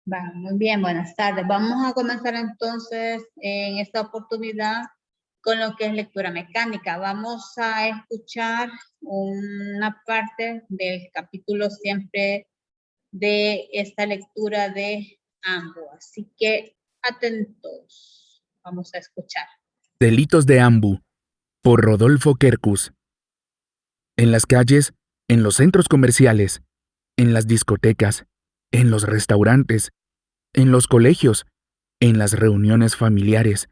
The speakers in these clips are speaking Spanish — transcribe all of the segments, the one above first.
Va, muy bien, buenas tardes. Vamos a comenzar entonces en esta oportunidad con lo que es lectura mecánica. Vamos a escuchar una parte del capítulo siempre de esta lectura de ambos. Así que atentos, vamos a escuchar. Delitos de Ambu, por Rodolfo Kerkus. En las calles, en los centros comerciales, en las discotecas, en los restaurantes, en los colegios, en las reuniones familiares,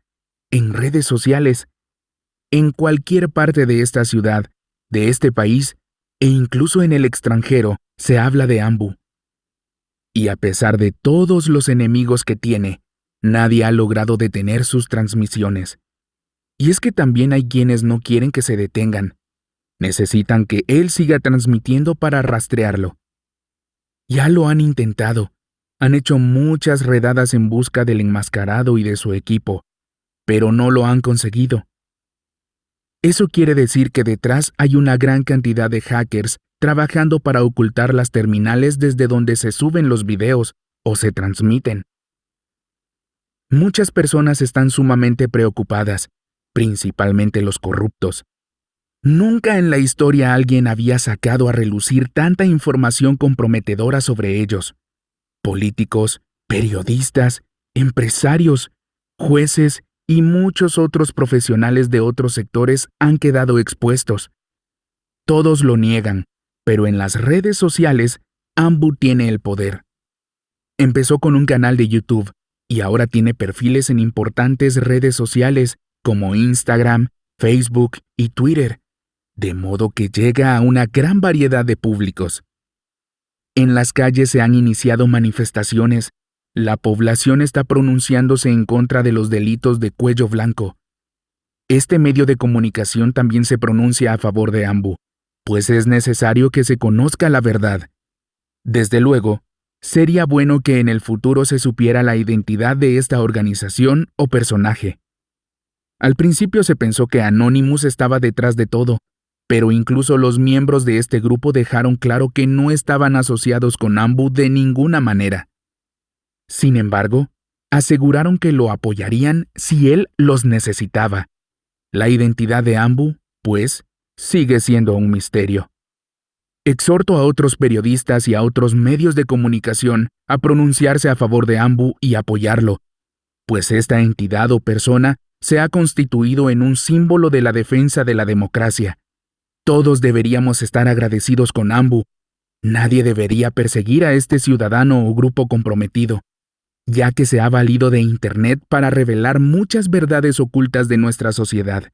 en redes sociales, en cualquier parte de esta ciudad, de este país e incluso en el extranjero se habla de Ambu. Y a pesar de todos los enemigos que tiene, nadie ha logrado detener sus transmisiones. Y es que también hay quienes no quieren que se detengan. Necesitan que él siga transmitiendo para rastrearlo. Ya lo han intentado. Han hecho muchas redadas en busca del enmascarado y de su equipo, pero no lo han conseguido. Eso quiere decir que detrás hay una gran cantidad de hackers trabajando para ocultar las terminales desde donde se suben los videos o se transmiten. Muchas personas están sumamente preocupadas, principalmente los corruptos. Nunca en la historia alguien había sacado a relucir tanta información comprometedora sobre ellos. Políticos, periodistas, empresarios, jueces y muchos otros profesionales de otros sectores han quedado expuestos. Todos lo niegan, pero en las redes sociales, Ambu tiene el poder. Empezó con un canal de YouTube y ahora tiene perfiles en importantes redes sociales como Instagram, Facebook y Twitter, de modo que llega a una gran variedad de públicos. En las calles se han iniciado manifestaciones. La población está pronunciándose en contra de los delitos de cuello blanco. Este medio de comunicación también se pronuncia a favor de Ambu, pues es necesario que se conozca la verdad. Desde luego, sería bueno que en el futuro se supiera la identidad de esta organización o personaje. Al principio se pensó que Anonymous estaba detrás de todo, pero incluso los miembros de este grupo dejaron claro que no estaban asociados con Ambu de ninguna manera. Sin embargo, aseguraron que lo apoyarían si él los necesitaba. La identidad de Ambu, pues, sigue siendo un misterio. Exhorto a otros periodistas y a otros medios de comunicación a pronunciarse a favor de Ambu y apoyarlo, pues esta entidad o persona se ha constituido en un símbolo de la defensa de la democracia. Todos deberíamos estar agradecidos con Ambu. Nadie debería perseguir a este ciudadano o grupo comprometido, ya que se ha valido de Internet para revelar muchas verdades ocultas de nuestra sociedad,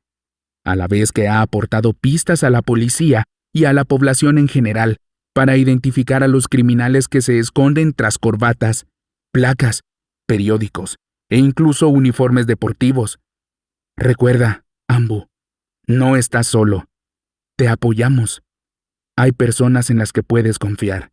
a la vez que ha aportado pistas a la policía y a la población en general para identificar a los criminales que se esconden tras corbatas, placas, periódicos e incluso uniformes deportivos. Recuerda, Ambu, no estás solo. Te apoyamos. Hay personas en las que puedes confiar.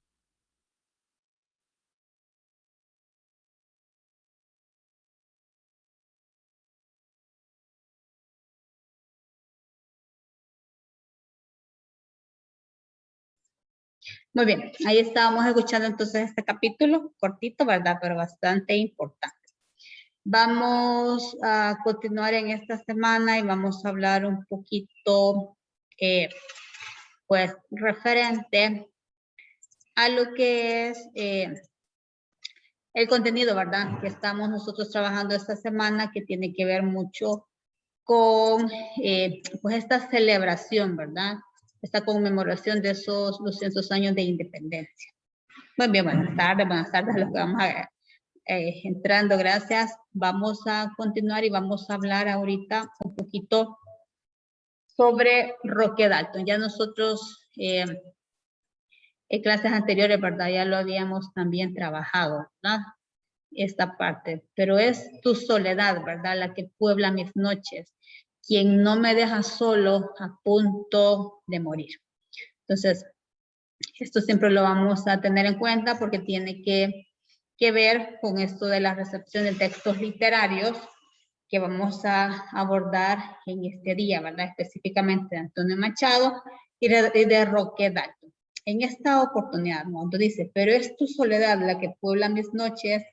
Muy bien, ahí estábamos escuchando entonces este capítulo, cortito, ¿verdad? Pero bastante importante. Vamos a continuar en esta semana y vamos a hablar un poquito, pues, referente a lo que es el contenido, ¿verdad? Que estamos nosotros trabajando esta semana, que tiene que ver mucho con, pues, esta celebración, ¿verdad? Esta conmemoración de esos 200 años de independencia. Muy bien, buenas tardes a los que vamos a entrando, gracias. Vamos a continuar y vamos a hablar ahorita un poquito sobre Roque Dalton. Ya nosotros en clases anteriores, ¿verdad? Ya lo habíamos también trabajado, ¿verdad? Esta parte, pero es tu soledad, ¿verdad? La que puebla mis noches, quien no me deja solo a punto de morir. Entonces, esto siempre lo vamos a tener en cuenta porque tiene que ver con esto de la recepción de textos literarios que vamos a abordar en este día, ¿verdad? Específicamente de Antonio Machado y de Roque Dalton. en esta oportunidad, cuando dice, pero es tu soledad la que puebla mis noches,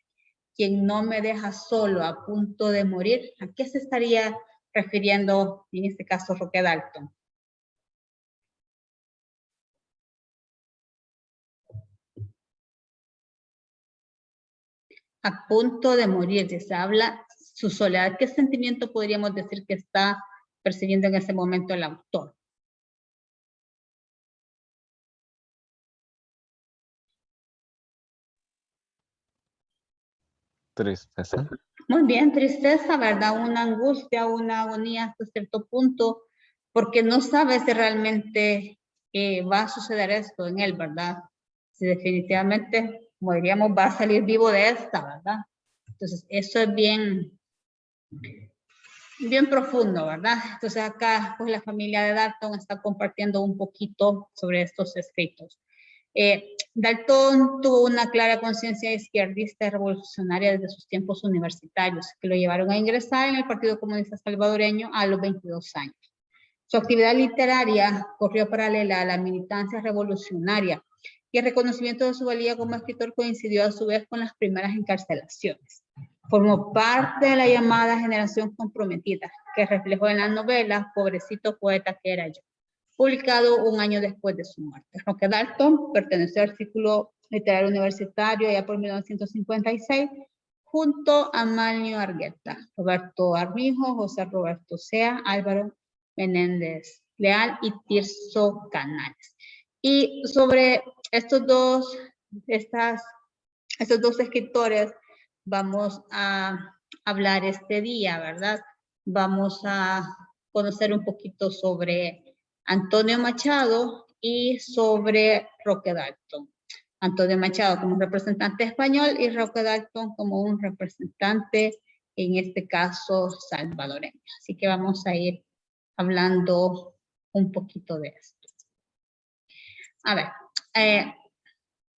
quien no me deja solo a punto de morir, ¿a qué se estaría refiriendo en este caso Roque Dalton? A punto de morir, se habla su soledad. ¿Qué sentimiento podríamos decir que está percibiendo en ese momento el autor? Tristeza. Muy bien, tristeza, ¿verdad? Una angustia, una agonía hasta cierto punto, porque no sabe si realmente va a suceder esto en él, ¿verdad? Si definitivamente, como diríamos, va a salir vivo de esta, ¿verdad? Entonces, eso es bien profundo, ¿verdad? Entonces, acá, pues, la familia de Dalton está compartiendo un poquito sobre estos escritos. Dalton tuvo una clara conciencia izquierdista y revolucionaria desde sus tiempos universitarios, que lo llevaron a ingresar en el Partido Comunista Salvadoreño a los 22 años. Su actividad literaria corrió paralela a la militancia revolucionaria y el reconocimiento de su valía como escritor coincidió a su vez con las primeras encarcelaciones. Formó parte de la llamada generación comprometida, que reflejó en la novela Pobrecito poeta que era yo, publicado un año después de su muerte. Roque Dalton perteneció al Círculo Literario Universitario allá por 1956, junto a Manlio Argueta, Roberto Armijo, José Roberto Sea, Álvaro Menéndez Leal y Tirso Canales. Y sobre estos dos escritores vamos a hablar este día, ¿verdad? Vamos a conocer un poquito sobre Antonio Machado y sobre Roque Dalton. Antonio Machado como representante español y Roque Dalton como un representante, en este caso, salvadoreño. Así que vamos a ir hablando un poquito de esto. A ver,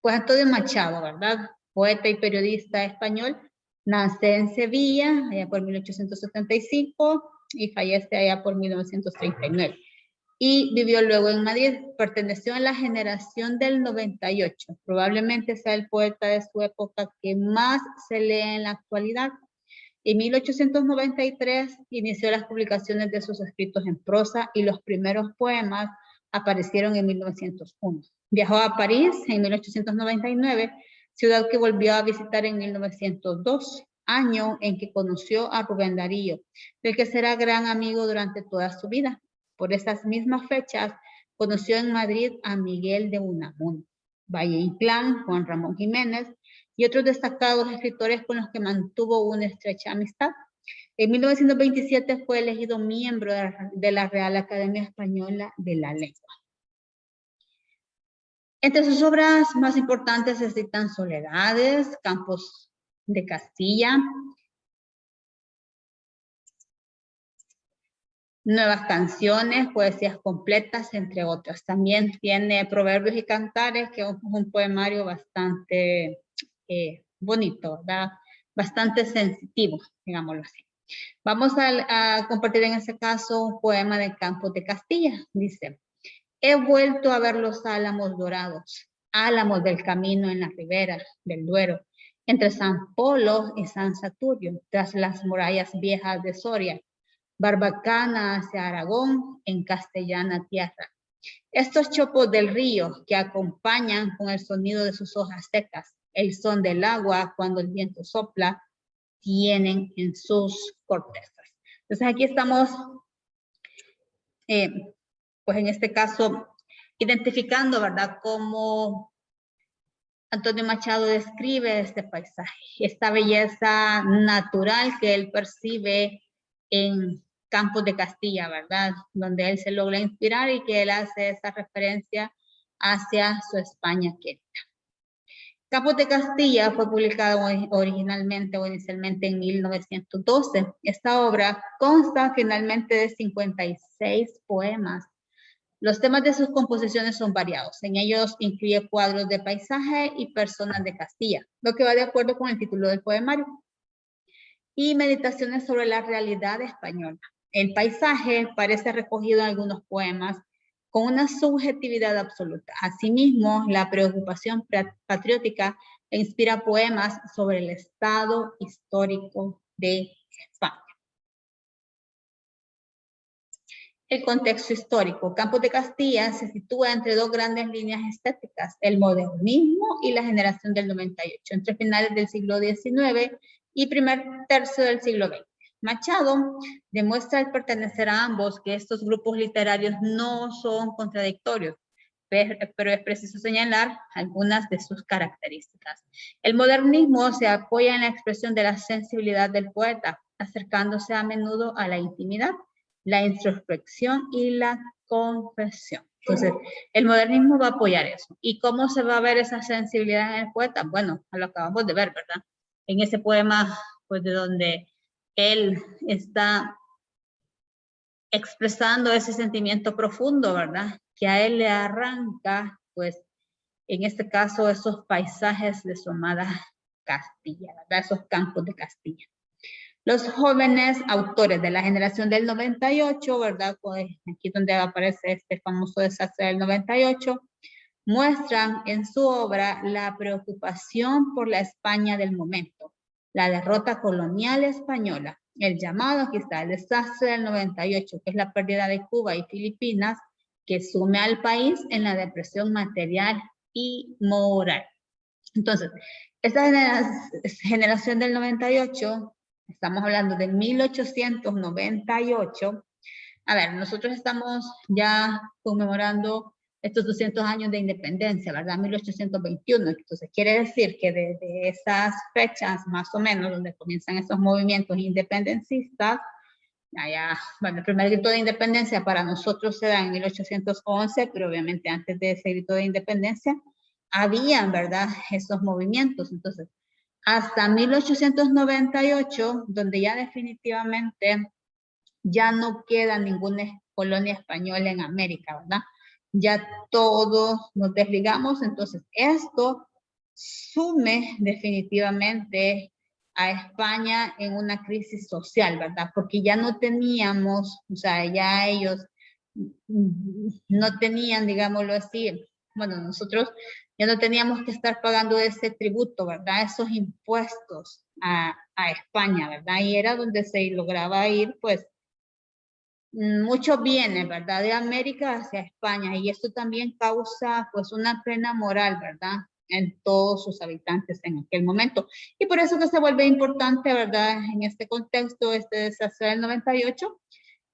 pues Antonio Machado, ¿verdad? Poeta y periodista español, nace en Sevilla, allá por 1875, y fallece allá por 1939. Y vivió luego en Madrid. Perteneció a la generación del 98. Probablemente sea el poeta de su época que más se lee en la actualidad. En 1893 inició las publicaciones de sus escritos en prosa y los primeros poemas aparecieron en 1901. Viajó a París en 1899, ciudad que volvió a visitar en 1902, año en que conoció a Rubén Darío, del que será gran amigo durante toda su vida. Por esas mismas fechas, conoció en Madrid a Miguel de Unamuno, Valle Inclán, Juan Ramón Jiménez y otros destacados escritores con los que mantuvo una estrecha amistad. En 1927 fue elegido miembro de la Real Academia Española de la Lengua. Entre sus obras más importantes se citan Soledades, Campos de Castilla, Nuevas Canciones, Poesías Completas, entre otras. También tiene Proverbios y Cantares, que es un poemario bastante bonito, ¿verdad? Bastante sensitivo, digámoslo así. Vamos a compartir en este caso un poema de Campos de Castilla. Dice: he vuelto a ver los álamos dorados, álamos del camino en la ribera del Duero, entre San Polo y San Saturio, tras las murallas viejas de Soria, Barbacana hacia Aragón, en castellana tierra. Estos chopos del río que acompañan con el sonido de sus hojas secas, el son del agua cuando el viento sopla, tienen en sus cortezas. Entonces aquí estamos, pues en este caso, identificando, ¿verdad?, cómo Antonio Machado describe este paisaje, esta belleza natural que él percibe en Campos de Castilla, ¿verdad?, donde él se logra inspirar y que él hace esa referencia hacia su España querida. Campos de Castilla fue publicado originalmente o inicialmente en 1912. Esta obra consta finalmente de 56 poemas. Los temas de sus composiciones son variados. En ellos incluye cuadros de paisaje y personas de Castilla, lo que va de acuerdo con el título del poemario. Y meditaciones sobre la realidad española. El paisaje parece recogido en algunos poemas con una subjetividad absoluta. Asimismo, la preocupación patriótica inspira poemas sobre el estado histórico de España. El contexto histórico. Campos de Castilla se sitúa entre dos grandes líneas estéticas, el modernismo y la generación del 98, entre finales del siglo XIX y primer tercio del siglo XX. Machado demuestra al pertenecer a ambos que estos grupos literarios no son contradictorios, pero es preciso señalar algunas de sus características. El modernismo se apoya en la expresión de la sensibilidad del poeta, acercándose a menudo a la intimidad, la introspección y la confesión. Entonces, el modernismo va a apoyar eso. ¿Y cómo se va a ver esa sensibilidad en el poeta? Bueno, lo acabamos de ver, ¿verdad? En ese poema, pues de donde él está expresando ese sentimiento profundo, ¿verdad? Que a él le arranca, pues, en este caso, esos paisajes de su amada Castilla, ¿verdad? Esos campos de Castilla. Los jóvenes autores de la generación del 98, ¿verdad? Pues aquí donde aparece este famoso desastre del 98, muestran en su obra la preocupación por la España del momento, la derrota colonial española, el llamado, aquí está, el desastre del 98, que es la pérdida de Cuba y Filipinas, que sume al país en la depresión material y moral. Entonces, esta generación del 98, estamos hablando de 1898. A ver, nosotros estamos ya conmemorando estos 200 años de independencia, ¿verdad? 1821. Entonces, quiere decir que desde esas fechas, más o menos, donde comienzan esos movimientos independencistas, allá, bueno, el primer grito de independencia para nosotros se da en 1811, pero obviamente antes de ese grito de independencia, habían, ¿verdad?, esos movimientos. Entonces, hasta 1898, donde ya definitivamente ya no queda ninguna colonia española en América, ¿verdad? Ya todos nos desligamos, entonces esto sume definitivamente a España en una crisis social, ¿verdad? Porque ya no teníamos, o sea, ya ellos no tenían, digámoslo así, bueno, nosotros ya no teníamos que estar pagando ese tributo, ¿verdad? Esos impuestos a España, ¿verdad? Y era donde se lograba ir, pues, muchos bienes, ¿verdad? De América hacia España, y esto también causa, pues, una pena moral, ¿verdad?, en todos sus habitantes en aquel momento. Y por eso que se vuelve importante, ¿verdad?, en este contexto, este desastre del 98,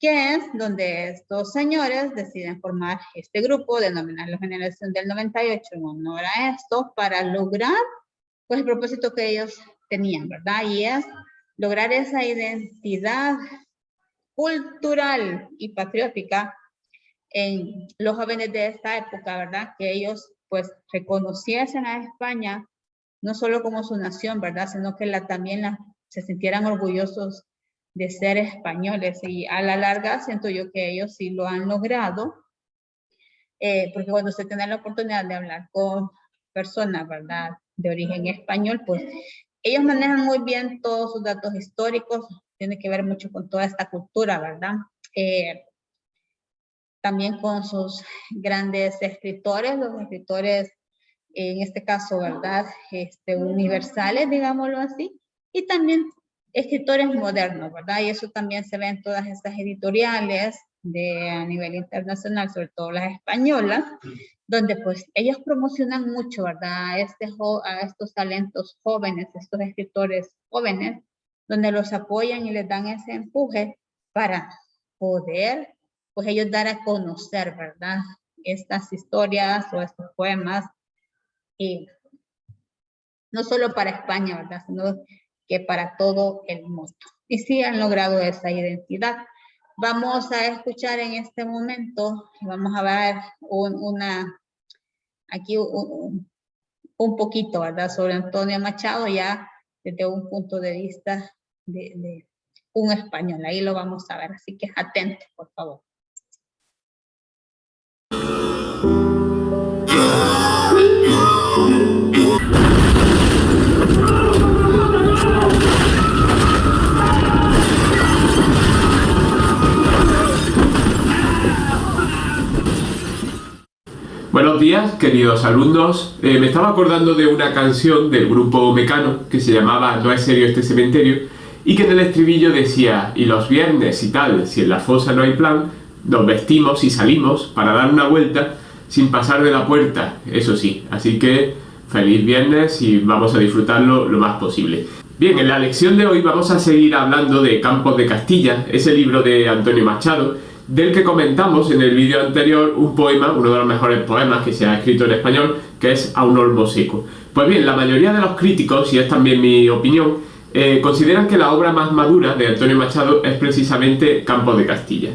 que es donde estos señores deciden formar este grupo, denominarlo Generación del 98, en honor a esto, para lograr, pues, el propósito que ellos tenían, ¿verdad? Y es lograr esa identidad cultural y patriótica en los jóvenes de esta época, ¿verdad? Que ellos, pues, reconociesen a España no solo como su nación, ¿verdad? Sino que también se sintieran orgullosos de ser españoles. Y a la larga siento yo que ellos sí lo han logrado, porque cuando se tiene la oportunidad de hablar con personas, ¿verdad?, de origen español, pues ellos manejan muy bien todos sus datos históricos, tiene que ver mucho con toda esta cultura, ¿verdad? También con sus grandes escritores, los escritores, en este caso, ¿verdad?, universales, digámoslo así, y también escritores modernos, ¿verdad? Y eso también se ve en todas estas editoriales a nivel internacional, sobre todo las españolas, donde pues ellos promocionan mucho, ¿verdad?, a estos talentos jóvenes, estos escritores jóvenes, donde los apoyan y les dan ese empuje para poder, pues, ellos dar a conocer, ¿verdad?, estas historias o estos poemas, y no solo para España, ¿verdad?, sino que para todo el mundo. Y sí han logrado esa identidad. Vamos a escuchar en este momento, vamos a ver aquí un poquito, ¿verdad?, sobre Antonio Machado, ya desde un punto de vista de un español. Ahí lo vamos a ver, así que atentos, por favor. días, queridos alumnos. Me estaba acordando de una canción del grupo Mecano que se llamaba No es serio este cementerio y que en el estribillo decía: y los viernes y tal, si en la fosa no hay plan, nos vestimos y salimos para dar una vuelta sin pasar de la puerta, eso sí. Así que feliz viernes y vamos a disfrutarlo lo más posible. Bien, en la lección de hoy vamos a seguir hablando de Campos de Castilla, ese libro de Antonio Machado, del que comentamos en el vídeo anterior un poema, uno de los mejores poemas que se ha escrito en español, que es A un olmo seco. Pues bien, la mayoría de los críticos, y es también mi opinión, consideran que la obra más madura de Antonio Machado es precisamente Campos de Castilla.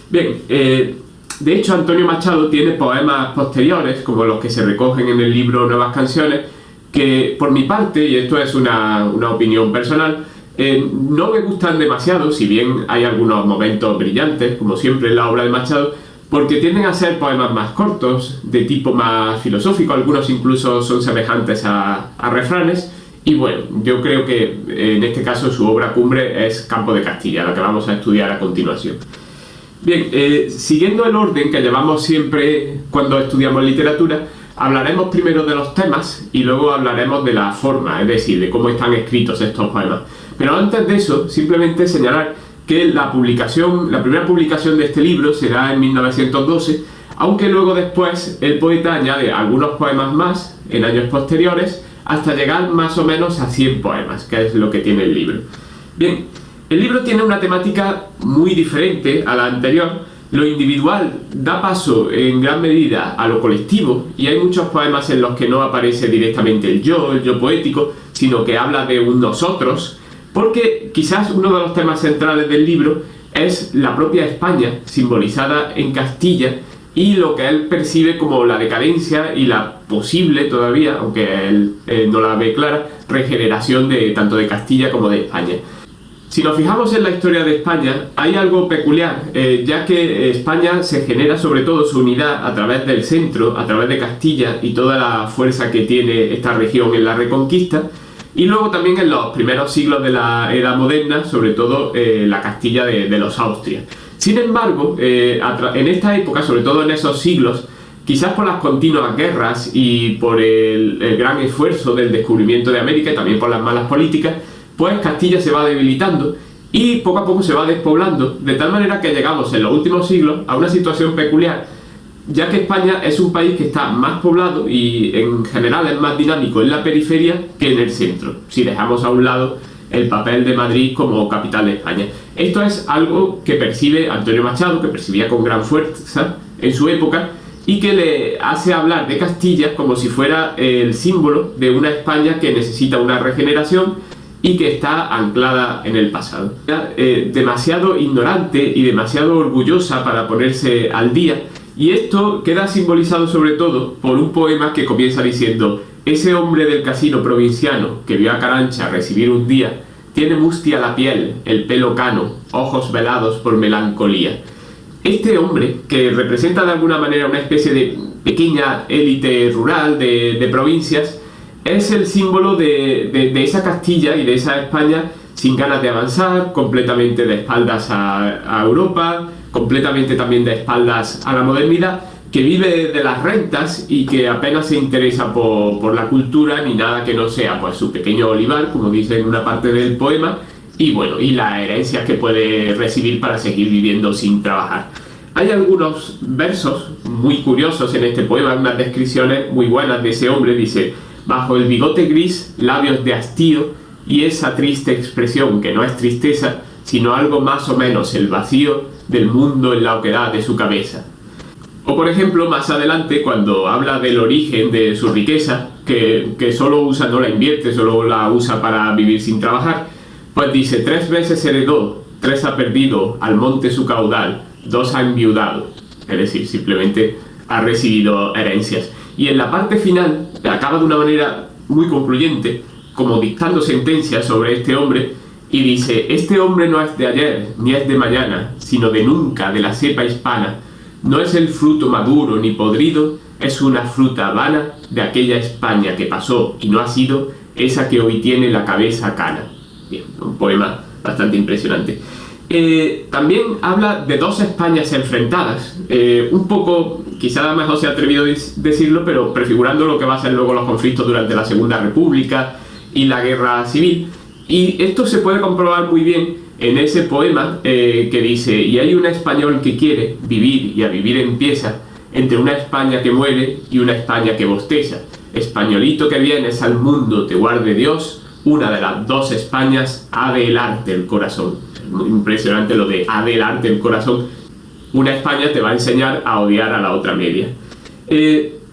Bien, de hecho Antonio Machado tiene poemas posteriores, como los que se recogen en el libro Nuevas Canciones, que por mi parte, y esto es una opinión personal, no me gustan demasiado, si bien hay algunos momentos brillantes, como siempre en la obra de Machado, porque tienden a ser poemas más cortos, de tipo más filosófico, algunos incluso son semejantes a refranes, y bueno, yo creo que en este caso su obra cumbre es Campo de Castilla, la que vamos a estudiar a continuación. Bien, siguiendo el orden que llevamos siempre cuando estudiamos literatura, hablaremos primero de los temas y luego hablaremos de la forma, es decir, de cómo están escritos estos poemas. Pero antes de eso, simplemente señalar que la primera publicación de este libro será en 1912, aunque luego después el poeta añade algunos poemas más en años posteriores hasta llegar más o menos a 100 poemas, que es lo que tiene el libro. Bien, el libro tiene una temática muy diferente a la anterior. Lo individual da paso en gran medida a lo colectivo y hay muchos poemas en los que no aparece directamente el yo poético, sino que habla de un nosotros, porque quizás uno de los temas centrales del libro es la propia España, simbolizada en Castilla, y lo que él percibe como la decadencia y la posible todavía, aunque él no la ve clara, regeneración tanto de Castilla como de España. Si nos fijamos en la historia de España, hay algo peculiar, ya que España se genera sobre todo su unidad a través del centro, a través de Castilla y toda la fuerza que tiene esta región en la Reconquista, y luego también en los primeros siglos de la era moderna, sobre todo la Castilla de los Austrias. Sin embargo, en esta época, sobre todo en esos siglos, quizás por las continuas guerras y por el gran esfuerzo del descubrimiento de América y también por las malas políticas, pues Castilla se va debilitando y poco a poco se va despoblando, de tal manera que llegamos en los últimos siglos a una situación peculiar, ya que España es un país que está más poblado y en general es más dinámico en la periferia que en el centro, si dejamos a un lado el papel de Madrid como capital de España. Esto es algo que percibe Antonio Machado, que percibía con gran fuerza en su época, y que le hace hablar de Castilla como si fuera el símbolo de una España que necesita una regeneración y que está anclada en el pasado. Demasiado ignorante y demasiado orgullosa para ponerse al día, y esto queda simbolizado sobre todo por un poema que comienza diciendo: ese hombre del casino provinciano que vio a Carancha recibir un día, tiene mustia la piel, el pelo cano, ojos velados por melancolía. Este hombre, que representa de alguna manera una especie de pequeña élite rural de provincias, es el símbolo de esa Castilla y de esa España sin ganas de avanzar, completamente de espaldas a Europa, completamente también de espaldas a la modernidad, que vive de las rentas y que apenas se interesa por la cultura ni nada que no sea pues su pequeño olivar, como dice en una parte del poema, y bueno, y las herencias que puede recibir para seguir viviendo sin trabajar. Hay algunos versos muy curiosos en este poema, unas descripciones muy buenas de ese hombre. Dice: bajo el bigote gris, labios de hastío y esa triste expresión que no es tristeza, sino algo más o menos el vacío del mundo en la oquedad de su cabeza. O por ejemplo, más adelante, cuando habla del origen de su riqueza, que solo usa, no la invierte, solo la usa para vivir sin trabajar, pues dice: 3 veces heredó, 3 ha perdido al monte su caudal, 2 ha enviudado. Es decir, simplemente ha recibido herencias. Y en la parte final acaba de una manera muy concluyente, como dictando sentencia sobre este hombre, y dice: este hombre no es de ayer ni es de mañana, sino de nunca, de la cepa hispana. No es el fruto maduro ni podrido, es una fruta vana de aquella España que pasó y no ha sido esa que hoy tiene la cabeza cana. Bien, un poema bastante impresionante. También habla de 2 Españas enfrentadas, un poco quizá a lo mejor se ha atrevido a decirlo, pero prefigurando lo que va a ser luego los conflictos durante la Segunda República y la Guerra Civil. Y esto se puede comprobar muy bien en ese poema que dice: y hay un español que quiere vivir y a vivir empieza, entre una España que muere y una España que bosteza. Españolito que vienes al mundo, te guarde Dios, una de las dos Españas ha de helarte el corazón. Muy impresionante lo de ha de helarte el corazón. Una España te va a enseñar a odiar a la otra media.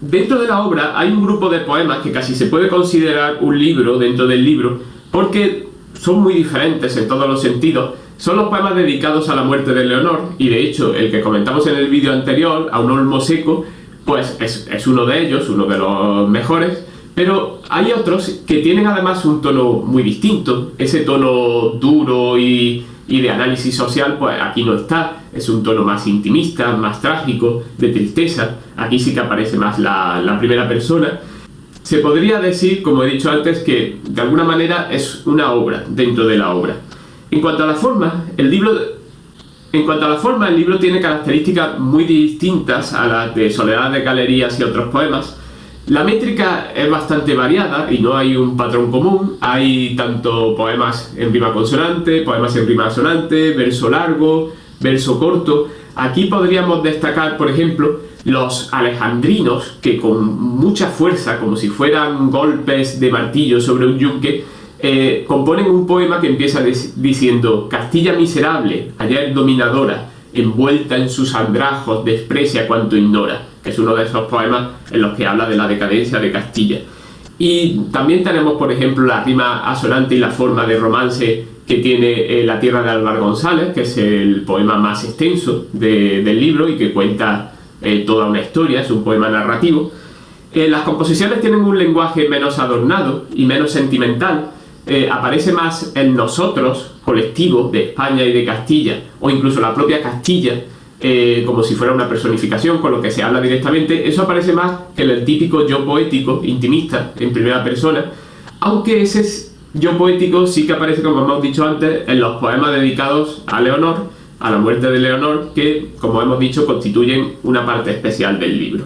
Dentro de la obra hay un grupo de poemas que casi se puede considerar un libro dentro del libro, porque son muy diferentes en todos los sentidos. Son los poemas dedicados a la muerte de Leonor, y de hecho el que comentamos en el vídeo anterior, A un olmo seco, pues es uno de ellos, uno de los mejores, pero hay otros que tienen además un tono muy distinto. Ese tono duro y de análisis social, pues aquí no está. Es un tono más intimista, más trágico, de tristeza. Aquí sí que aparece más la primera persona. Se podría decir, como he dicho antes, que de alguna manera es una obra dentro de la obra. En cuanto a la forma, el libro tiene características muy distintas a las de Soledad de Galerías y otros poemas. La métrica es bastante variada y no hay un patrón común. Hay tanto poemas en rima consonante, poemas en rima asonante, verso largo, verso corto. Aquí podríamos destacar, por ejemplo, los alejandrinos, que con mucha fuerza, como si fueran golpes de martillo sobre un yunque, componen un poema que empieza diciendo: Castilla miserable, ayer dominadora, envuelta en sus andrajos, desprecia cuanto ignora, que es uno de esos poemas en los que habla de la decadencia de Castilla. Y también tenemos, por ejemplo, la rima asonante y la forma de romance que tiene La tierra de Álvar González, que es el poema más extenso del libro y que cuenta toda una historia, es un poema narrativo. Las composiciones tienen un lenguaje menos adornado y menos sentimental. Aparece más el nosotros colectivo de España y de Castilla, o incluso la propia Castilla, como si fuera una personificación con lo que se habla directamente. Eso aparece más que el típico yo poético, intimista, en primera persona, aunque ese yo poético sí que aparece, como hemos dicho antes, en los poemas dedicados a Leonor, a la muerte de Leonor, que, como hemos dicho, constituyen una parte especial del libro.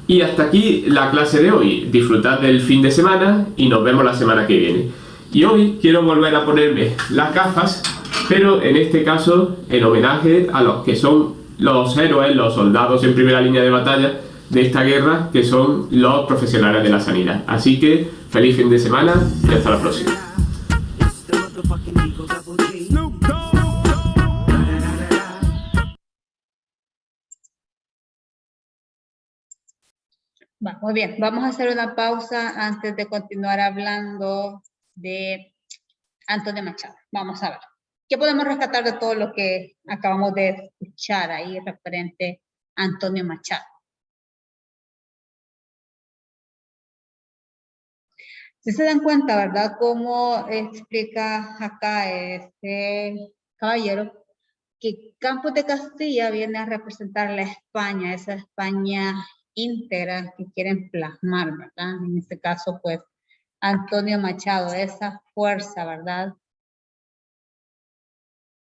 Y hasta aquí la clase de hoy. Disfrutad del fin de semana y nos vemos la semana que viene. Y hoy quiero volver a ponerme las gafas, pero en este caso en homenaje a los que son los héroes, los soldados en primera línea de batalla de esta guerra, que son los profesionales de la sanidad. Así que feliz fin de semana y hasta la próxima. Muy bien, vamos a hacer una pausa antes de continuar hablando de Antonio Machado. Vamos a ver, ¿qué podemos rescatar de todo lo que acabamos de escuchar ahí referente a Antonio Machado? Si se dan cuenta, ¿verdad? Cómo explica acá este caballero que Campos de Castilla viene a representar la España, esa España íntegra que quieren plasmar, ¿verdad? En este caso, pues, Antonio Machado, esa fuerza, ¿verdad?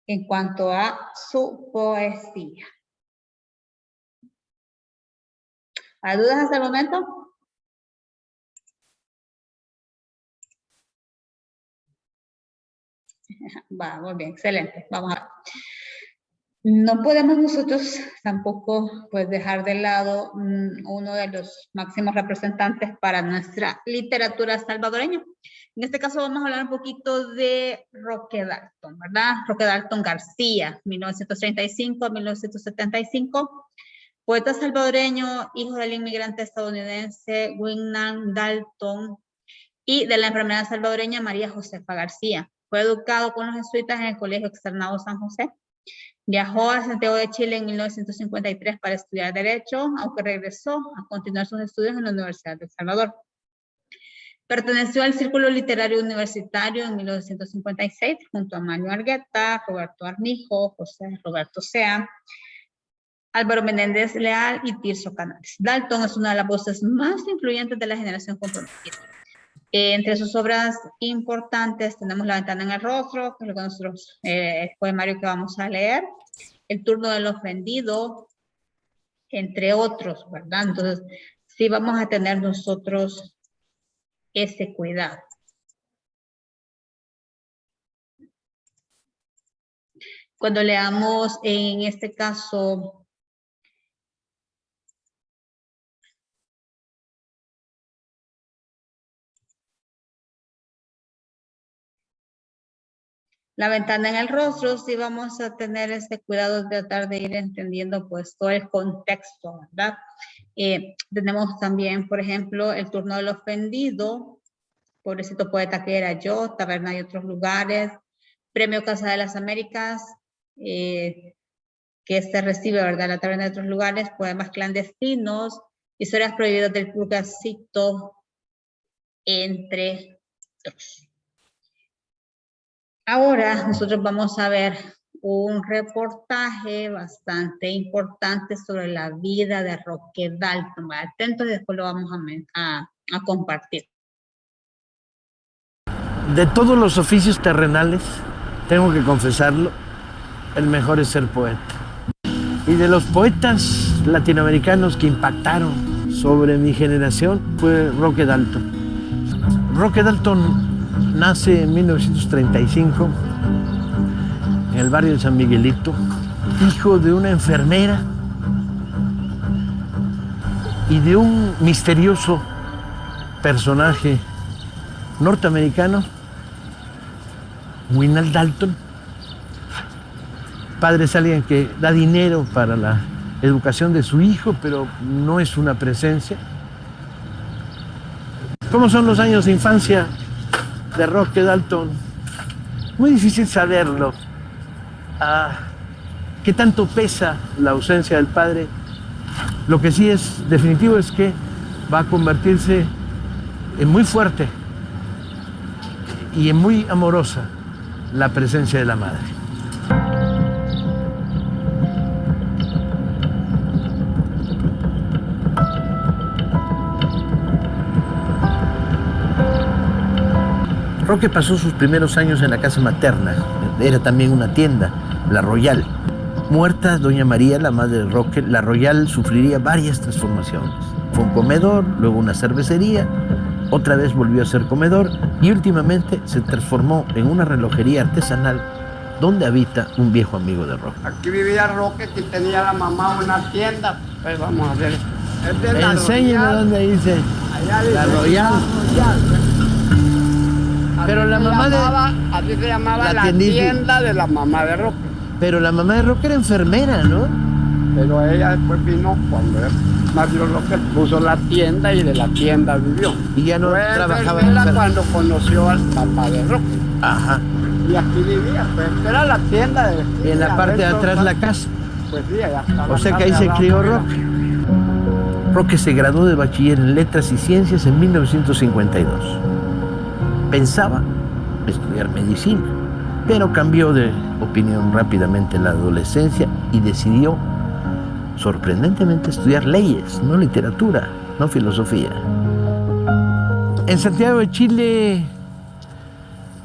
En cuanto a su poesía. ¿Hay dudas hasta el momento? Va, muy bien, excelente. Vamos a ver. No podemos nosotros tampoco pues dejar de lado uno de los máximos representantes para nuestra literatura salvadoreña. En este caso vamos a hablar un poquito de Roque Dalton, ¿verdad? Roque Dalton García, 1935 a 1975. Poeta salvadoreño, hijo del inmigrante estadounidense Wyndham Dalton y de la enfermera salvadoreña María Josefa García. Fue educado con los jesuitas en el Colegio Externado San José. Viajó a Santiago de Chile en 1953 para estudiar Derecho, aunque regresó a continuar sus estudios en la Universidad de El Salvador. Perteneció al Círculo Literario Universitario en 1956 junto a Mario Argueta, Roberto Armijo, José Roberto Sea, Álvaro Menéndez Leal y Tirso Canales. Dalton es una de las voces más influyentes de la generación comprometida. Entre sus obras importantes tenemos La ventana en el rostro, que es lo que nosotros, el poemario que vamos a leer, El turno del ofendido, entre otros, ¿verdad? Entonces, sí vamos a tener nosotros ese cuidado. Cuando leamos en este caso, la ventana en el rostro, sí vamos a tener ese cuidado de tratar de ir entendiendo pues todo el contexto, ¿verdad? Tenemos también, por ejemplo, el turno del ofendido, pobrecito poeta que era yo, Taberna y otros lugares, Premio Casa de las Américas, que se recibe, ¿verdad? La Taberna de otros lugares, poemas clandestinos, historias prohibidas del purgacito, entre otros. Ahora nosotros vamos a ver un reportaje bastante importante sobre la vida de Roque Dalton. Atentos, después lo vamos a compartir. De todos los oficios terrenales, tengo que confesarlo, el mejor es ser poeta. Y de los poetas latinoamericanos que impactaron sobre mi generación fue Roque Dalton. Roque Dalton nace en 1935 en el barrio de San Miguelito, hijo de una enfermera y de un misterioso personaje norteamericano, Winald Dalton. Padre es alguien que da dinero para la educación de su hijo, pero no es una presencia. ¿Cómo son los años de infancia de Roque Dalton? Muy difícil saberlo. ¿Qué tanto pesa la ausencia del padre? Lo que sí es definitivo es que va a convertirse en muy fuerte y en muy amorosa la presencia de la madre. Roque pasó sus primeros años en la casa materna. Era también una tienda, La Royal. Muerta doña María, la madre de Roque, La Royal sufriría varias transformaciones. Fue un comedor, luego una cervecería, otra vez volvió a ser comedor y últimamente se transformó en una relojería artesanal donde habita un viejo amigo de Roque. Aquí vivía Roque, que tenía la mamá una tienda. Pues vamos a ver. Enséñeme dónde dice La Royal. Pero la mamá así se llamaba la tiendita. tienda de la mamá de Roque. Pero la mamá de Roque era enfermera, ¿no? Pero ella después vino cuando nació Roque, puso la tienda y de la tienda vivió. Y ya no trabajaba en enfermera. cuando conoció al papá de Roque. Ajá. Y aquí vivía, pues era la tienda de... Y en la parte de atrás la casa. Pues sí, allá está. O sea que ahí se crió Roque. Roque se graduó de bachiller en Letras y Ciencias en 1952. Pensaba estudiar medicina, pero cambió de opinión rápidamente en la adolescencia y decidió, sorprendentemente, estudiar leyes, no literatura, no filosofía. En Santiago de Chile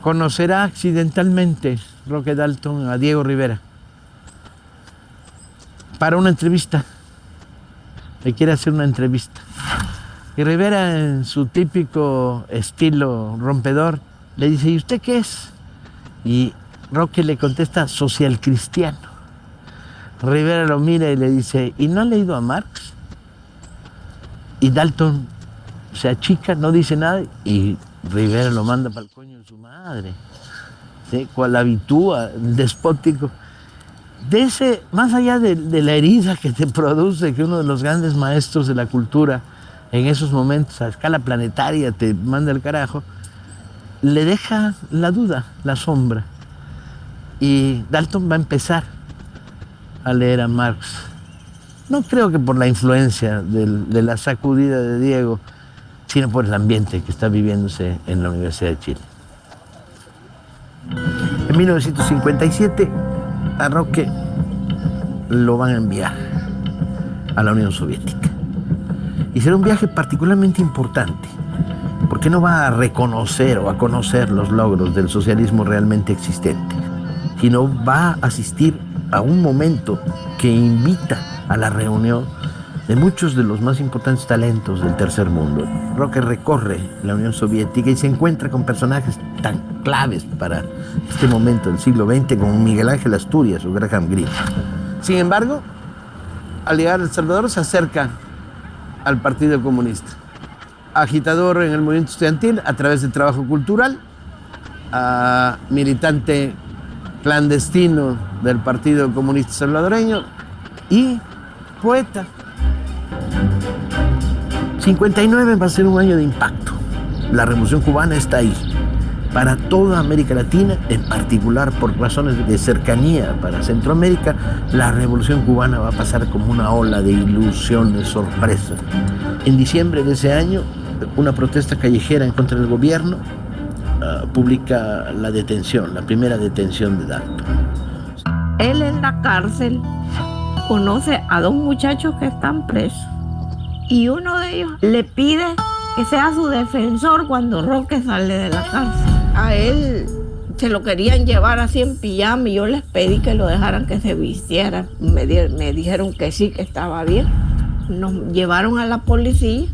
conocerá accidentalmente Roque Dalton a Diego Rivera para una entrevista. Le quiere hacer una entrevista. Y Rivera, en su típico estilo rompedor, le dice, ¿y usted qué es? Y Roque le contesta, social cristiano. Rivera lo mira y le dice, ¿y no ha leído a Marx? Y Dalton se achica, no dice nada, y Rivera lo manda para el coño de su madre. ¿Sí? Cual habitúa, despótico. De ese, más allá de la herida que te produce que uno de los grandes maestros de la cultura en esos momentos a escala planetaria te manda el carajo, le deja la duda, la sombra. Y Dalton va a empezar a leer a Marx. No creo que por la influencia de la sacudida de Diego, sino por el ambiente que está viviéndose en la Universidad de Chile. En 1957, a Roque lo van a enviar a la Unión Soviética. Y será un viaje particularmente importante, porque no va a reconocer o a conocer los logros del socialismo realmente existente, sino va a asistir a un momento que invita a la reunión de muchos de los más importantes talentos del tercer mundo. Roque recorre la Unión Soviética y se encuentra con personajes tan claves para este momento del siglo XX como Miguel Ángel Asturias o Graham Greene. Sin embargo, al llegar a El Salvador se acerca al Partido Comunista. Agitador en el movimiento estudiantil a través del trabajo cultural, militante clandestino del Partido Comunista Salvadoreño y poeta. 59 va a ser un año de impacto. La Revolución Cubana está ahí. Para toda América Latina, en particular por razones de cercanía para Centroamérica, la Revolución Cubana va a pasar como una ola de ilusiones, sorpresas. En diciembre de ese año, una protesta callejera en contra del gobierno publica la detención, la primera detención de Dalton. Él en la cárcel conoce a dos muchachos que están presos y uno de ellos le pide que sea su defensor cuando Roque sale de la cárcel. A él se lo querían llevar así en pijama y yo les pedí que lo dejaran que se vistiera. Me dijeron que sí, que estaba bien. Nos llevaron a la policía.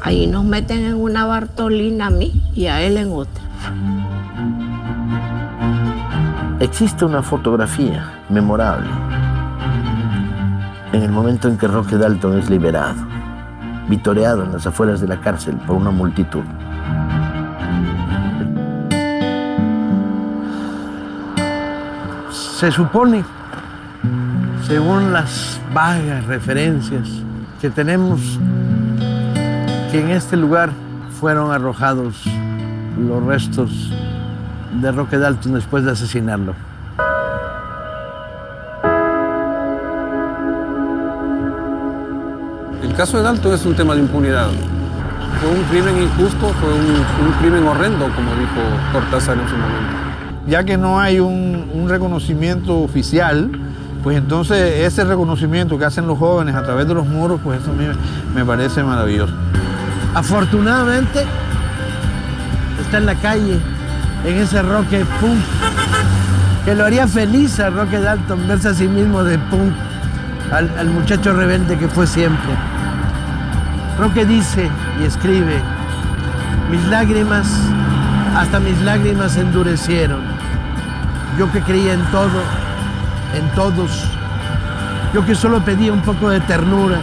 Ahí nos meten en una Bartolina a mí y a él en otra. Existe una fotografía memorable en el momento en que Roque Dalton es liberado, vitoreado en las afueras de la cárcel por una multitud. Se supone, según las vagas referencias que tenemos, que en este lugar fueron arrojados los restos de Roque Dalton después de asesinarlo. El caso de Dalton es un tema de impunidad. Fue un crimen injusto, fue un crimen horrendo, como dijo Cortázar en su momento. Ya que no hay un reconocimiento oficial, pues entonces ese reconocimiento que hacen los jóvenes a través de los muros, pues eso a mí me parece maravilloso. Afortunadamente, está en la calle, en ese Roque punk, que lo haría feliz a Roque Dalton verse a sí mismo de punk, al muchacho rebelde que fue siempre. Roque dice y escribe: mis lágrimas, hasta mis lágrimas se endurecieron. Yo que creía en todo, en todos, yo que solo pedía un poco de ternura,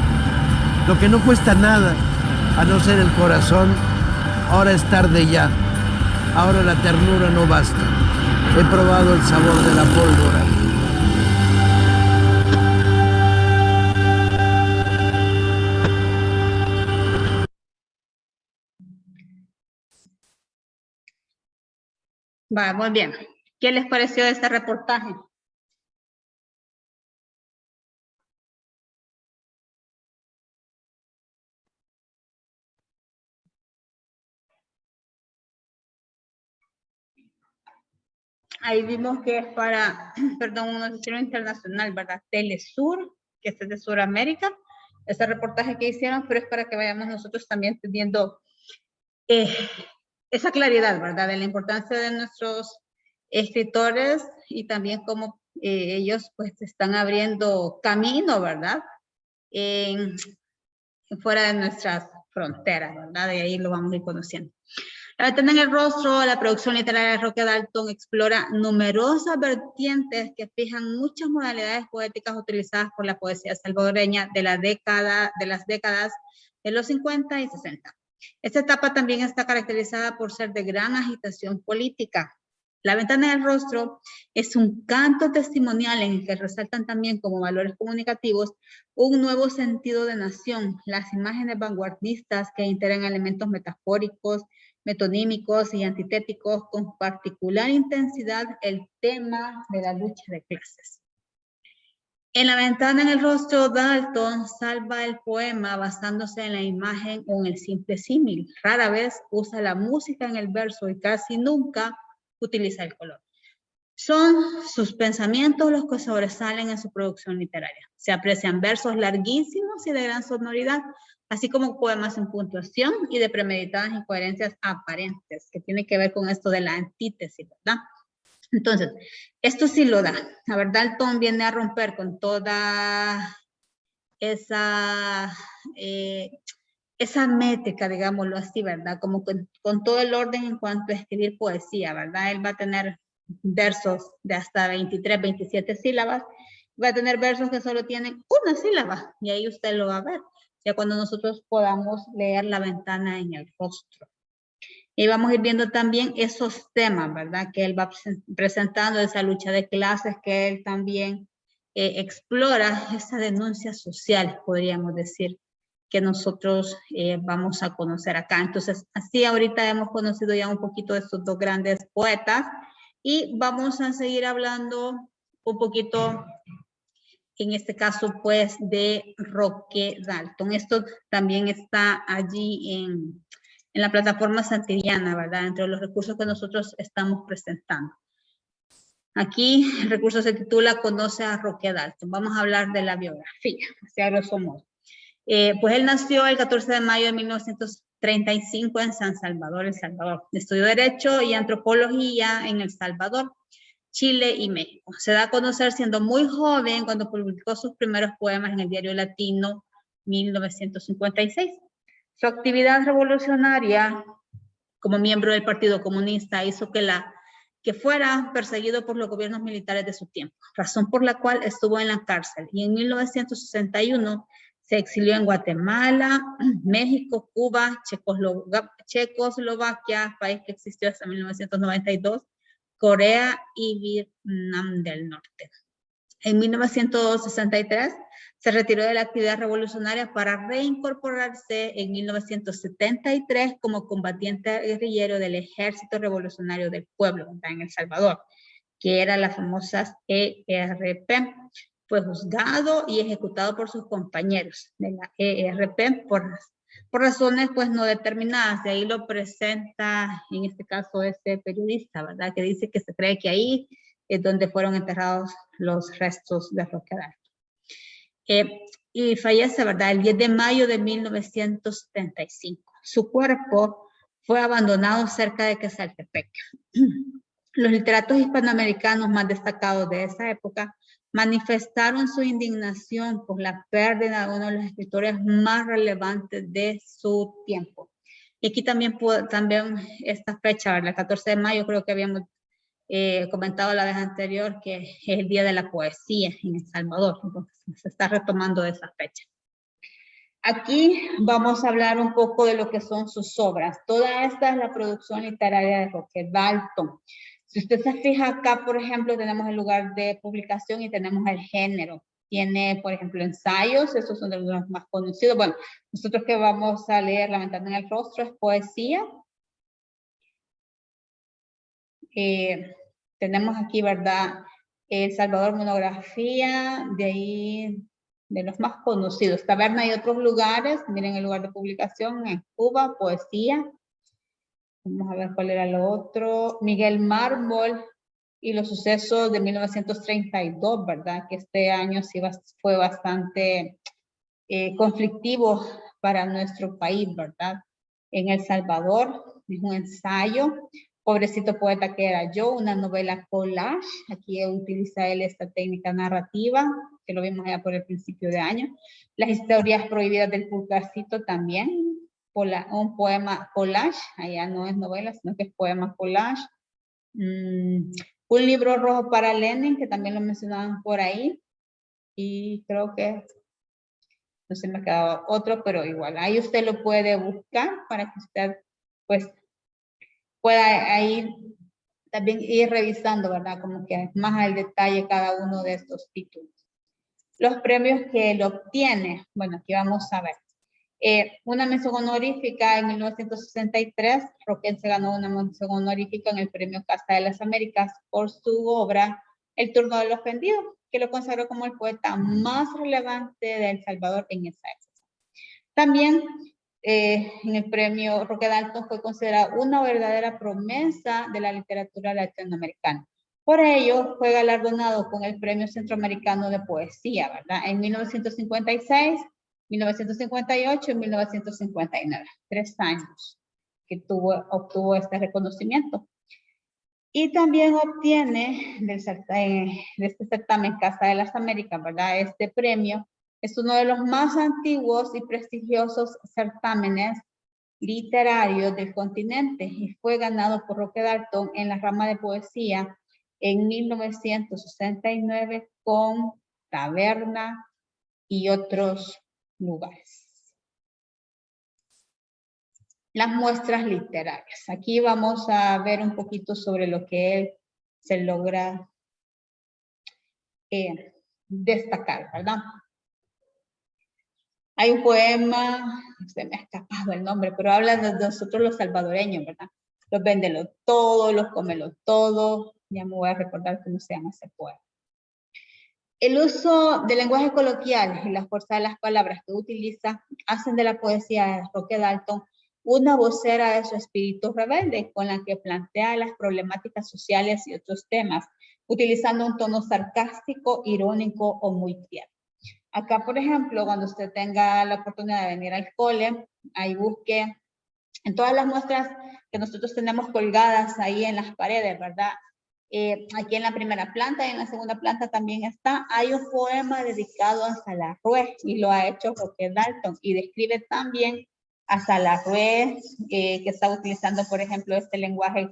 lo que no cuesta nada, a no ser el corazón, ahora es tarde ya. Ahora la ternura no basta. He probado el sabor de la pólvora. Va, muy bien. ¿Qué les pareció de este reportaje? Ahí vimos que es para, perdón, un noticiero internacional, ¿verdad? Telesur, que es de Sudamérica, ese reportaje que hicieron, pero es para que vayamos nosotros también teniendo esa claridad, ¿verdad? De la importancia de nuestros escritores y también cómo ellos pues están abriendo camino, ¿verdad? Fuera de nuestras fronteras, ¿verdad? De ahí lo vamos a ir conociendo. La ventana en el rostro, la producción literaria de Roque Dalton explora numerosas vertientes que fijan muchas modalidades poéticas utilizadas por la poesía salvadoreña de las décadas de los 50 y 60. Esta etapa también está caracterizada por ser de gran agitación política. La ventana del rostro es un canto testimonial en el que resaltan también como valores comunicativos un nuevo sentido de nación, las imágenes vanguardistas que integran elementos metafóricos, metonímicos y antitéticos con particular intensidad el tema de la lucha de clases. En la ventana en el rostro, Dalton salva el poema basándose en la imagen o en el simple símil. Rara vez usa la música en el verso y casi nunca utiliza el color. Son sus pensamientos los que sobresalen en su producción literaria. Se aprecian versos larguísimos y de gran sonoridad, así como poemas en puntuación y de premeditadas incoherencias aparentes, que tiene que ver con esto de la antítesis, ¿verdad? Entonces, esto sí lo da. La verdad, Dalton viene a romper con toda esa métrica, digámoslo así, ¿verdad? Como con todo el orden en cuanto a escribir poesía, ¿verdad? Él va a tener versos de hasta 23, 27 sílabas, va a tener versos que solo tienen una sílaba, y ahí usted lo va a ver, ya cuando nosotros podamos leer La ventana en el rostro. Y vamos a ir viendo también esos temas, ¿verdad? Que él va presentando, esa lucha de clases que él también explora, esa denuncia social, podríamos decir, que nosotros vamos a conocer acá. Entonces, así ahorita hemos conocido ya un poquito de estos dos grandes poetas y vamos a seguir hablando un poquito, en este caso, pues, de Roque Dalton. Esto también está allí en la plataforma Santillana, ¿verdad? Entre los recursos que nosotros estamos presentando. Aquí el recurso se titula Conoce a Roque Dalton. Vamos a hablar de la biografía, así a grosso modo. Pues él nació el 14 de mayo de 1935 en San Salvador, El Salvador. Estudió Derecho y Antropología en El Salvador, Chile y México. Se da a conocer siendo muy joven cuando publicó sus primeros poemas en el Diario Latino 1956. Su actividad revolucionaria como miembro del Partido Comunista hizo que fuera perseguido por los gobiernos militares de su tiempo, razón por la cual estuvo en la cárcel, y en 1961 se exilió en Guatemala, México, Cuba, Checoslovaquia, país que existió hasta 1992, Corea y Vietnam del Norte. En 1963 se retiró de la actividad revolucionaria para reincorporarse en 1973 como combatiente guerrillero del Ejército Revolucionario del Pueblo en El Salvador, que era las famosas ERP. Fue juzgado y ejecutado por sus compañeros de la ERP por razones pues no determinadas. De ahí lo presenta en este caso este periodista, ¿verdad? Que dice que se cree que ahí es donde fueron enterrados los restos de Roque Dalton. Y fallece, ¿verdad? El 10 de mayo de 1975. Su cuerpo fue abandonado cerca de Quesaltepec. Los literatos hispanoamericanos más destacados de esa época manifestaron su indignación por la pérdida de uno de los escritores más relevantes de su tiempo. Y aquí también esta fecha, ¿verdad? El 14 de mayo, creo que habíamos comentado la vez anterior que es el Día de la Poesía en El Salvador, entonces se está retomando esa fecha. Aquí vamos a hablar un poco de lo que son sus obras. Toda esta es la producción literaria de Roque Dalton. Si usted se fija acá, por ejemplo, tenemos el lugar de publicación y tenemos el género. Tiene, por ejemplo, ensayos, esos son de los más conocidos. Bueno, nosotros que vamos a leer La ventana en el rostro es poesía. Tenemos aquí, ¿verdad? El Salvador, monografía, de ahí, de los más conocidos. Taberna y otros lugares, miren el lugar de publicación en Cuba, poesía. Vamos a ver cuál era lo otro. Miguel Mármol y los sucesos de 1932, ¿verdad? Que este año sí fue bastante conflictivo para nuestro país, ¿verdad? En El Salvador, es un ensayo. Pobrecito poeta que era yo, una novela collage. Aquí utiliza él esta técnica narrativa, que lo vimos allá por el principio de año. Las historias prohibidas del Pulgarcito también. Un poema collage, allá no es novela, sino que es poema collage. Un libro rojo para Lenin, que también lo mencionaban por ahí. Y creo que no se me ha quedado otro, pero igual, ahí usted lo puede buscar para que usted, pues, pueda ahí también ir revisando, ¿verdad? Como que más al detalle cada uno de estos títulos. Los premios que él obtiene, bueno, aquí vamos a ver. Una mención honorífica en 1963, Roque se ganó una mención honorífica en el premio Casa de las Américas por su obra El turno del ofendido, que lo consagró como el poeta más relevante de El Salvador en esa época. También en el premio Roque Dalton fue considerado una verdadera promesa de la literatura latinoamericana. Por ello, fue galardonado con el Premio Centroamericano de Poesía, ¿verdad? En 1956, 1958 y 1959. 3 años que obtuvo este reconocimiento. Y también obtiene de este certamen Casa de las Américas, ¿verdad? Este premio es uno de los más antiguos y prestigiosos certámenes literarios del continente y fue ganado por Roque Dalton en la rama de poesía en 1969 con Taberna y otros lugares. Las muestras literarias. Aquí vamos a ver un poquito sobre lo que él se logra destacar, ¿verdad? Hay un poema, se me ha escapado el nombre, pero habla de nosotros los salvadoreños, ¿verdad? Los véndelo todo, los cómelo todo. Ya me voy a recordar cómo se llama ese poema. El uso del lenguaje coloquial y la fuerza de las palabras que utiliza hacen de la poesía de Roque Dalton una vocera de su espíritu rebelde con la que plantea las problemáticas sociales y otros temas, utilizando un tono sarcástico, irónico o muy tierno. Acá, por ejemplo, cuando usted tenga la oportunidad de venir al cole, ahí busque en todas las muestras que nosotros tenemos colgadas ahí en las paredes, ¿verdad? Aquí en la primera planta y en la segunda planta también está, hay un poema dedicado a Salarrué y lo ha hecho Roque Dalton y describe también a Salarrué que está utilizando, por ejemplo, este lenguaje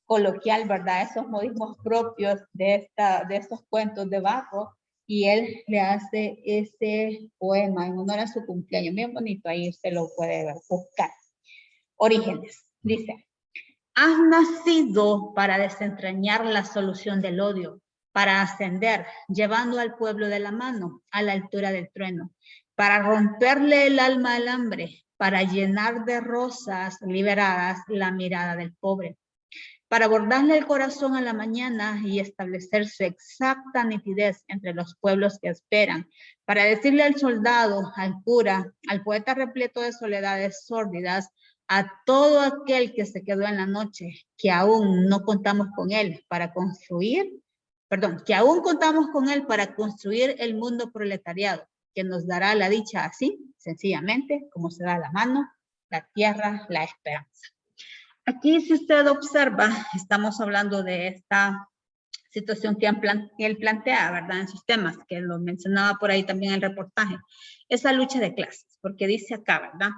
coloquial, ¿verdad? Esos modismos propios de estos cuentos de barro y él le hace ese poema en honor a su cumpleaños, bien bonito, ahí usted lo puede ver, buscar. Orígenes, dice: has nacido para desentrañar la solución del odio, para ascender, llevando al pueblo de la mano a la altura del trueno, para romperle el alma al hambre, para llenar de rosas liberadas la mirada del pobre, para bordarle el corazón a la mañana y establecer su exacta nitidez entre los pueblos que esperan, para decirle al soldado, al cura, al poeta repleto de soledades sórdidas, a todo aquel que se quedó en la noche, que aún no contamos con él para construir, que aún contamos con él para construir el mundo proletariado, que nos dará la dicha así, sencillamente, como se da la mano, la tierra, la esperanza. Aquí, si usted observa, estamos hablando de esta situación que él plantea, ¿verdad? En sus temas, que lo mencionaba por ahí también en el reportaje. Esa lucha de clases, porque dice acá, ¿verdad?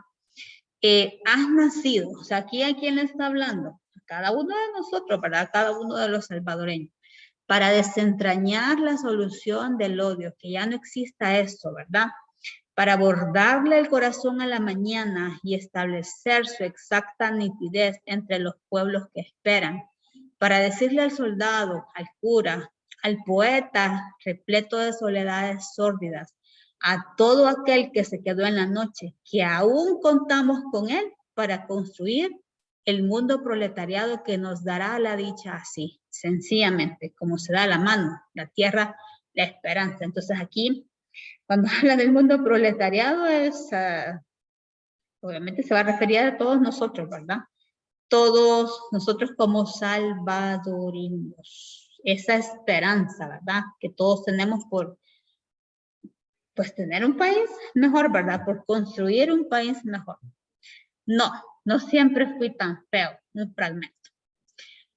Has nacido, o sea, aquí a quién le está hablando, a cada uno de nosotros, ¿verdad? A cada uno de los salvadoreños, para desentrañar la solución del odio, que ya no exista eso, ¿verdad? Para bordarle el corazón a la mañana y establecer su exacta nitidez entre los pueblos que esperan, para decirle al soldado, al cura, al poeta repleto de soledades sórdidas, a todo aquel que se quedó en la noche, que aún contamos con él para construir el mundo proletariado que nos dará la dicha así, sencillamente, como se da la mano, la tierra, la esperanza. Entonces aquí, cuando habla del mundo proletariado, obviamente se va a referir a todos nosotros, ¿verdad? Todos nosotros como salvadoreños. Esa esperanza, ¿verdad? Que todos tenemos por, pues, tener un país mejor, ¿verdad? Por construir un país mejor. No siempre fui tan feo, un fragmento.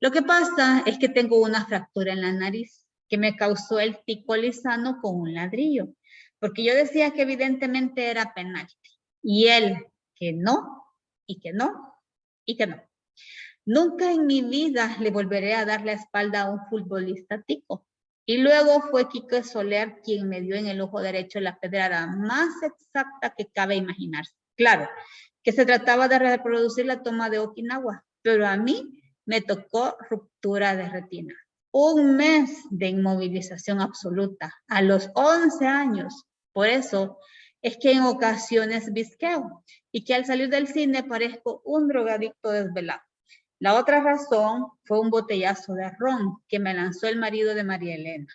Lo que pasa es que tengo una fractura en la nariz que me causó el tico lisano con un ladrillo, porque yo decía que evidentemente era penalti, y él que no, y que no, y que no. Nunca en mi vida le volveré a dar la espalda a un futbolista tico. Y luego fue Quique Soler quien me dio en el ojo derecho la pedrada más exacta que cabe imaginarse. Claro, que se trataba de reproducir la toma de Okinawa, pero a mí me tocó ruptura de retina. Un mes de inmovilización absoluta a los 11 años. Por eso es que en ocasiones visqueo y que al salir del cine parezco un drogadicto desvelado. La otra razón fue un botellazo de ron que me lanzó el marido de María Elena.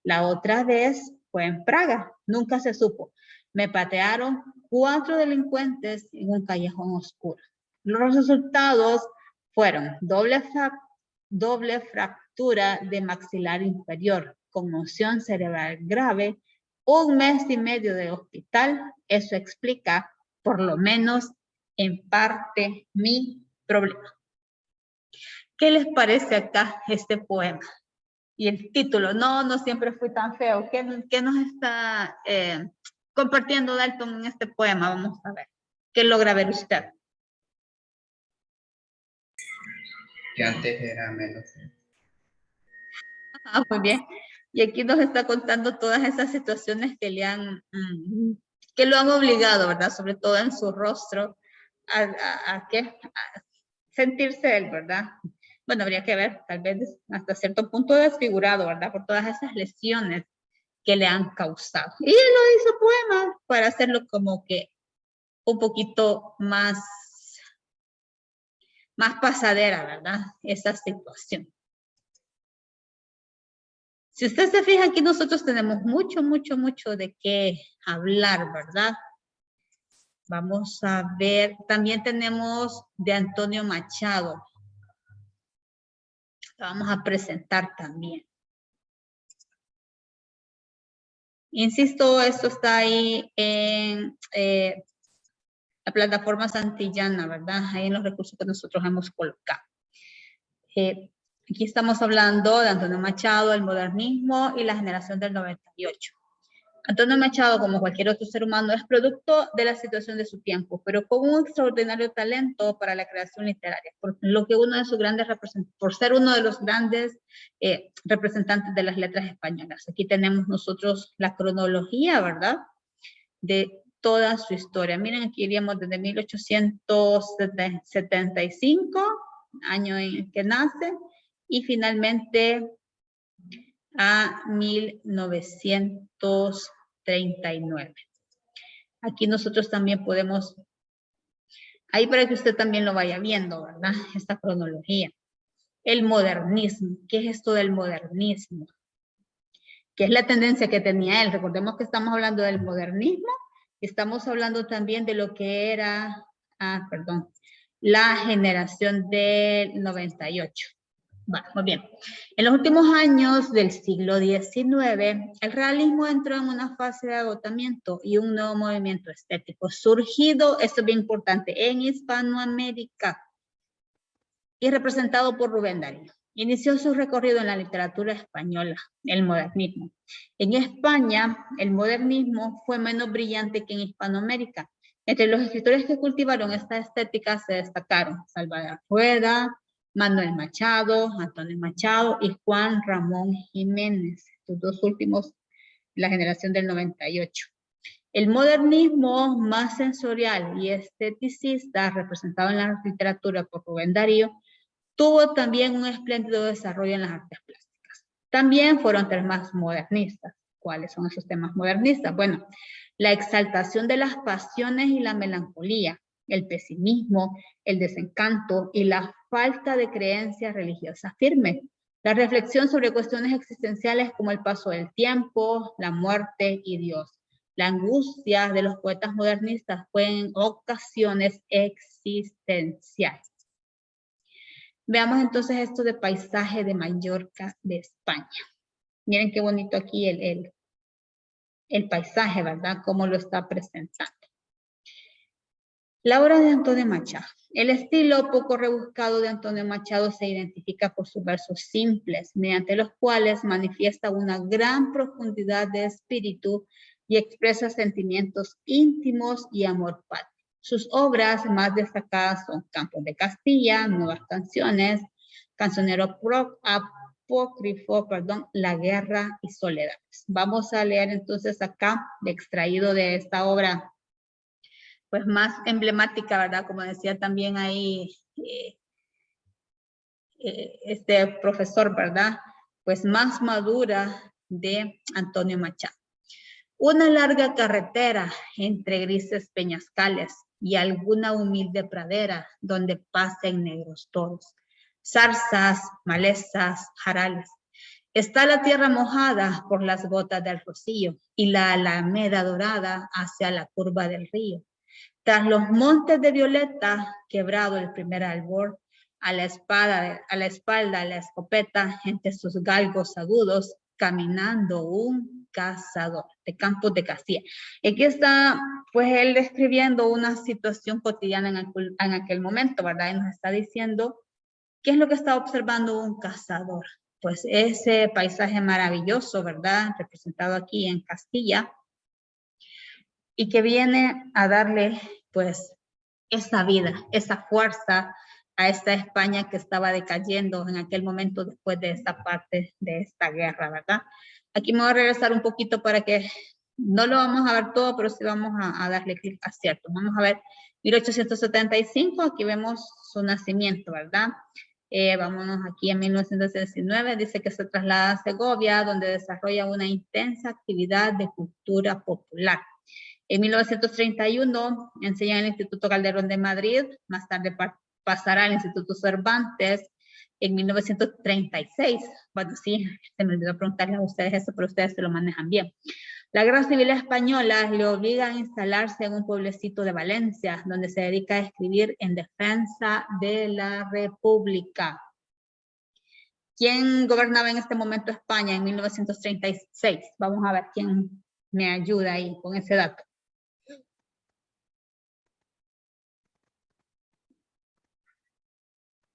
La otra vez fue en Praga, nunca se supo. Me patearon 4 delincuentes en un callejón oscuro. Los resultados fueron doble fractura de maxilar inferior, conmoción cerebral grave, 1 mes y medio de hospital. Eso explica, por lo menos en parte, mi problema. ¿Qué les parece acá este poema? Y el título, no siempre fui tan feo. ¿Qué nos está compartiendo Dalton en este poema? Vamos a ver. ¿Qué logra ver usted? Que antes era menos. Muy bien. Y aquí nos está contando todas esas situaciones que le han, que lo han obligado, ¿verdad? Sobre todo en su rostro, a sentirse él, ¿verdad? Bueno, habría que ver, tal vez hasta cierto punto desfigurado, ¿verdad? Por todas esas lesiones que le han causado. Y él lo hizo poema para hacerlo como que un poquito más pasadera, ¿verdad? Esa situación. Si usted se fija, aquí nosotros tenemos mucho de qué hablar, ¿verdad? Vamos a ver, también tenemos de Antonio Machado. Lo vamos a presentar también. Insisto, esto está ahí en la plataforma Santillana, ¿verdad? Ahí en los recursos que nosotros hemos colocado. Aquí estamos hablando de Antonio Machado, el modernismo y la generación del 98. Antonio Machado, como cualquier otro ser humano, es producto de la situación de su tiempo, pero con un extraordinario talento para la creación literaria, por ser uno de los grandes representantes de las letras españolas. Aquí tenemos nosotros la cronología, ¿verdad?, de toda su historia. Miren, aquí iríamos desde 1875, año en el que nace, y finalmente a 1939. Aquí nosotros también podemos, ahí para que usted también lo vaya viendo, ¿verdad? Esta cronología. El modernismo. ¿Qué es esto del modernismo? ¿Qué es la tendencia que tenía él? Recordemos que estamos hablando del modernismo, estamos hablando también de lo que era, la generación del 98. Bueno, muy bien. En los últimos años del siglo XIX, el realismo entró en una fase de agotamiento y un nuevo movimiento estético surgido, esto es bien importante, en Hispanoamérica y representado por Rubén Darío. Inició su recorrido en la literatura española, el modernismo. En España, el modernismo fue menos brillante que en Hispanoamérica. Entre los escritores que cultivaron esta estética se destacaron Salvador Rueda, Manuel Machado, Antonio Machado y Juan Ramón Jiménez, los dos últimos, la generación del 98. El modernismo más sensorial y esteticista, representado en la literatura por Rubén Darío, tuvo también un espléndido desarrollo en las artes plásticas. También fueron temas modernistas. ¿Cuáles son esos temas modernistas? Bueno, la exaltación de las pasiones y la melancolía, el pesimismo, el desencanto y la falta de creencias religiosas firmes. La reflexión sobre cuestiones existenciales como el paso del tiempo, la muerte y Dios. La angustia de los poetas modernistas fue en ocasiones existencial. Veamos entonces esto de paisaje de Mallorca de España. Miren qué bonito aquí el paisaje, ¿verdad? Cómo lo está presentando. La obra de Antonio Machado. El estilo poco rebuscado de Antonio Machado se identifica por sus versos simples, mediante los cuales manifiesta una gran profundidad de espíritu y expresa sentimientos íntimos y amor patrio. Sus obras más destacadas son Campos de Castilla, Nuevas Canciones, Cancionero Apócrifo, La Guerra y Soledades. Vamos a leer entonces acá, extraído de esta obra, pues más emblemática, ¿verdad? Como decía también ahí este profesor, ¿verdad? Pues más madura de Antonio Machado. Una larga carretera entre grises peñascales y alguna humilde pradera donde pasen negros toros, zarzas, malezas, jarales. Está la tierra mojada por las gotas del rocío y la alameda dorada hacia la curva del río. Tras los montes de violeta, quebrado el primer albor, a la espalda, la escopeta, entre sus galgos agudos, caminando un cazador de Campos de Castilla. Aquí está, pues, él describiendo una situación cotidiana en aquel momento, ¿verdad? Y nos está diciendo ¿Qué es lo que está observando un cazador? Pues ese paisaje maravilloso, ¿verdad? Representado aquí en Castilla, y que viene a darle, pues, esa vida, esa fuerza a esta España que estaba decayendo en aquel momento después de esta parte de esta guerra, ¿verdad? Aquí me voy a regresar un poquito para que no lo vamos a ver todo, pero sí vamos a darle clic a cierto. Vamos a ver 1875, aquí vemos su nacimiento, ¿verdad? Vámonos aquí en 1919, dice que se traslada a Segovia, donde desarrolla una intensa actividad de cultura popular. En 1931 enseña en el Instituto Calderón de Madrid, más tarde pasará al Instituto Cervantes. En 1936, bueno, sí, se me olvidó preguntarles a ustedes eso, pero ustedes se lo manejan bien. La Guerra Civil Española le obliga a instalarse en un pueblecito de Valencia, donde se dedica a escribir en defensa de la República. ¿Quién gobernaba en este momento España en 1936? Vamos a ver quién me ayuda ahí con ese dato.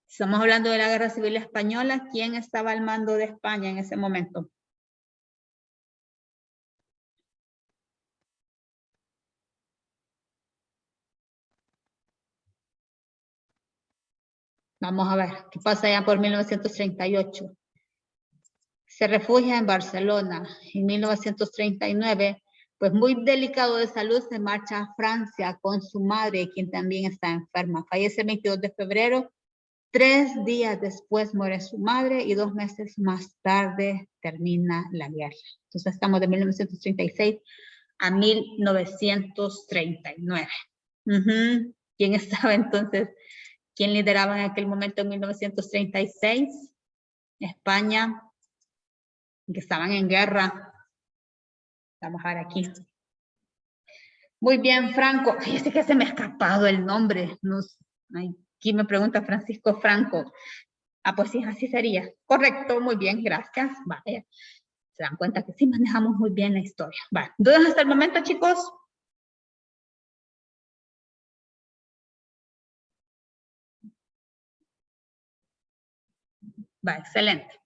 Estamos hablando de la Guerra Civil Española. ¿Quién estaba al mando de España en ese momento? Vamos a ver, ¿qué pasa ya por 1938? Se refugia en Barcelona. En 1939, pues muy delicado de salud, se marcha a Francia con su madre, quien también está enferma. Fallece el 22 de febrero. 3 días después muere su madre y 2 meses más tarde termina la guerra. Entonces estamos de 1936 a 1939. ¿Quién estaba entonces? ¿Quién lideraba en aquel momento en 1936? España, que estaban en guerra. Vamos a ver aquí. Muy bien, Franco. Fíjese que se me ha escapado el nombre. Aquí me pregunta Francisco Franco. Ah, pues sí, así sería. Correcto, muy bien, gracias. Vale. Se dan cuenta que sí manejamos muy bien la historia. Vale. ¿Dudas hasta el momento, chicos? Va, excelente.